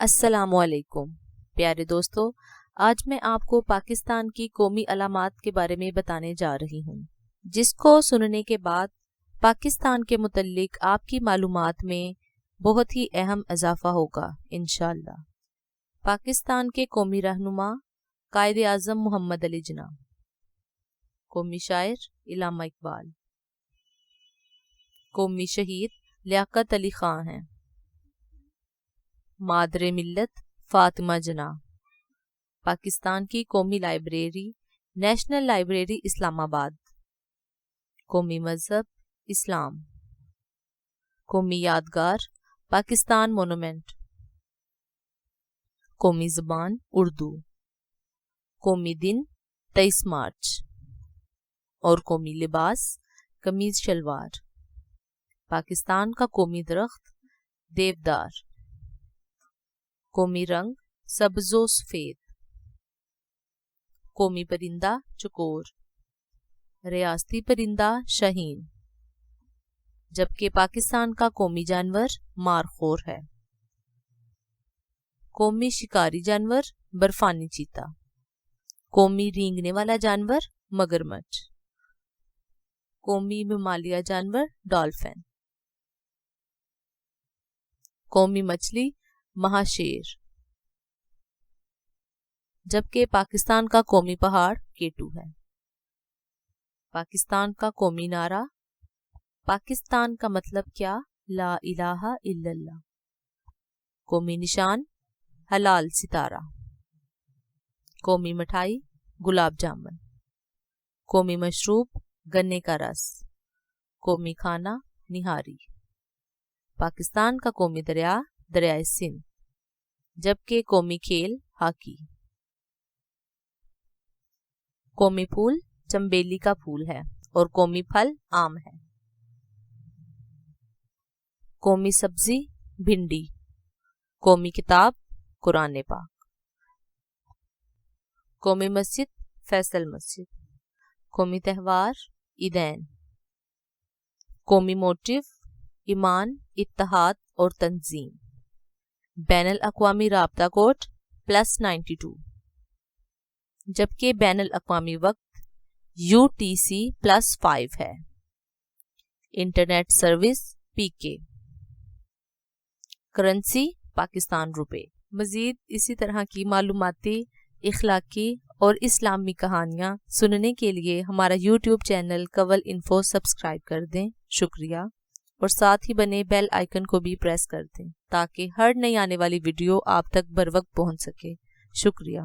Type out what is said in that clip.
السلام علیکم پیارے دوستو، آج میں آپ کو پاکستان کی قومی علامات کے بارے میں بتانے جا رہی ہوں، جس کو سننے کے بعد پاکستان کے متعلق آپ کی معلومات میں بہت ہی اہم اضافہ ہوگا انشاءاللہ۔ پاکستان کے قومی رہنما قائد اعظم محمد علی جناح، قومی شاعر علامہ اقبال، قومی شہید لیاقت علی خان ہیں، مادر ملت فاطمہ جناح۔ پاکستان کی قومی لائبریری نیشنل لائبریری اسلام آباد۔ قومی مذہب اسلام۔ قومی یادگار پاکستان مونومنٹ۔ قومی زبان اردو۔ قومی دن 23 مارچ اور قومی لباس قمیض شلوار۔ پاکستان کا قومی درخت دیودار۔ قومی رنگ سبز و سفید۔ قومی پرندہ چکور۔ ریاستی پرندہ شاہین، جبکہ پاکستان کا قومی جانور مارخور ہے۔ قومی شکاری جانور برفانی چیتا۔ قومی رینگنے والا جانور مگرمچھ۔ قومی ممالیہ جانور ڈالفن۔ قومی مچھلی مہاشیر، جبکہ پاکستان کا قومی پہاڑ کیٹو ہے۔ پاکستان کا قومی نعرہ پاکستان کا مطلب کیا؟ لا الہ الا اللہ۔ قومی نشان ہلال ستارہ۔ قومی مٹھائی گلاب جامن۔ قومی مشروب گنے کا رس۔ قومی کھانا نہاری۔ پاکستان کا قومی دریا دریائے سندھ، جبکہ قومی کھیل ہاکی۔ قومی پھول چنبیلی کا پھول ہے اور قومی پھل آم ہے۔ قومی سبزی بھنڈی۔ قومی کتاب قرآن پاک۔ قومی مسجد فیصل مسجد۔ قومی تہوار عیدین۔ قومی موٹیو ایمان، اتحاد اور تنظیم۔ بین الاقوامی رابطہ کوڈ +92، جبکہ بین الاقوامی وقت UTC+5 ہے۔ Internet service PK۔ Currency Pakistan روپے۔ مزید اسی طرح کی معلوماتی، اخلاقی اور اسلامی کہانیاں سننے کے لیے ہمارا YouTube چینل قول انفو سبسکرائب کر دیں۔ شکریہ، اور ساتھ ہی بنے بیل آئیکن کو بھی پریس کر دیں تاکہ ہر نئی آنے والی ویڈیو آپ تک بروقت پہنچ سکے۔ شکریہ۔